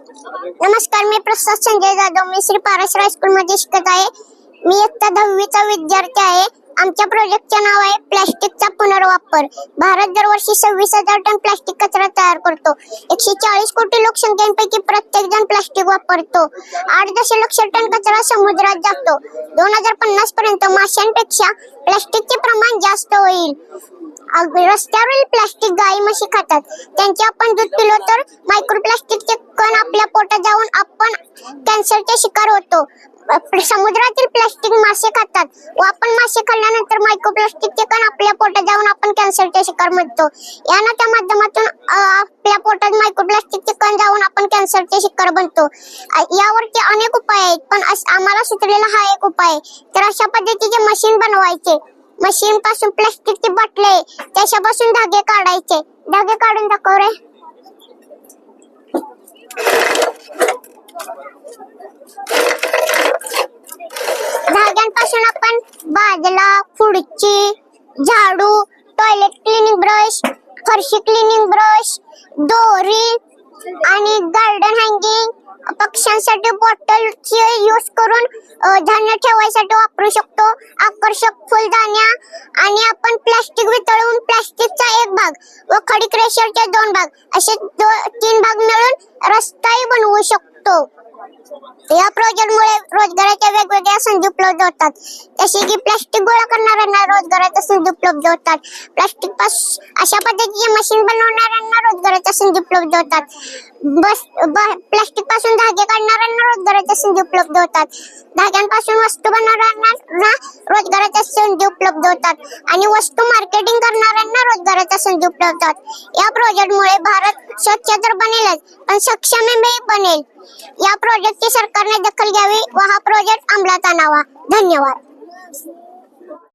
नमस्कार, मी प्रसाद संजय जाधव. मी श्री पारस हायस्कूल मध्ये शिकत आहे. मी इयत्ता 10वीचा विद्यार्थी आहे. आमच्या प्रोजेक्टचे नाव आहे प्लास्टिकचा पुनर्वापर. भारत दरवर्षी 26,000 टन प्लास्टिक कचरा तयार करतो. 140 कोटी लोकसंख्येपैकी प्रत्येक जण प्लास्टिक वापरतो. 8 दशलक्ष टन कचरा समुद्रात जातो. 2050 पर्यंत माशांपेक्षा प्लास्टिकचे प्रमाण जास्त होईल. रस्त्यावरील प्लास्टिक गाई म्हशी खातात. त्यांचे आपण दूध पिलो तर मायक्रोप्लास्टिकचे कण आपल्या पोटात जाऊन आपण कॅन्सरचे शिकार होतो. समुद्रातील प्लास्टिक मासे खातात व आपण मासे खाल्ल्यानंतर मायक्रोप्लास्टिकचे कण आपल्या पोटात जाऊन आपण कॅन्सरचे शिकार बनतो. याच्या माध्यमातून आपल्या पोटात मायक्रोप्लास्टिकचे कण जाऊन आपण कॅन्सरचे शिकार बनतो. यावरती अनेक उपाय आहेत, पण आम्हाला सुचलेला हा एक उपाय आहे. तर अशा पद्धतीचे मशीन बनवायचे. मशीन पासून प्लास्टिकची बाटले, त्याच्यापासून धागे काढायचे. धागे काढून दाखव रे. धाग्यांपासून आपण बादला, खुर्ची, झाडू, टॉयलेट क्लिनिंग ब्रश, फरशी क्लिनिंग ब्रश, दोरी आणि गार्डन हँगिंग, पक्ष्यांसाठी बॉटलची यूज करून धान्य ठेवायसाठी वापरू शकतो. आकर्षक फुलदाण्या आणि आपण प्लास्टिक वितळवून प्लास्टिकचा एक भाग व खडी क्रेशरचे 2 भाग असे 3 भाग मिळून रस्ताही बनवू शकतो. या प्रोजेक्टमुळे रोजगाराच्या वेगवेगळ्या संधी उपलब्ध होतात. जसे की प्लास्टिक गोळा करणाऱ्यांना रोजगाराच्या संधी उपलब्ध होतात. अशा पद्धतीचे मशीन बनवणाऱ्यांना रोजगाराच्या संधी उपलब्ध होतात. प्लास्टिक पासून धागे काढणाऱ्यांना रोजगाराच्या संधी उपलब्ध होतात. धाग्यांपासून वस्तू बनवणाऱ्यांना रोजगाराच्या संधी उपलब्ध होतात आणि वस्तू मार्केटिंग करणाऱ्यांना रोजगाराच्या संधी उपलब्ध होतात. या प्रोजेक्टमुळे भारत स्वच्छ तर बनेलच, पण सक्षमही बनेल. या प्रोजेक्टची सरकारने दखल घ्यावी व हा प्रोजेक्ट अंमलात आणावा. धन्यवाद.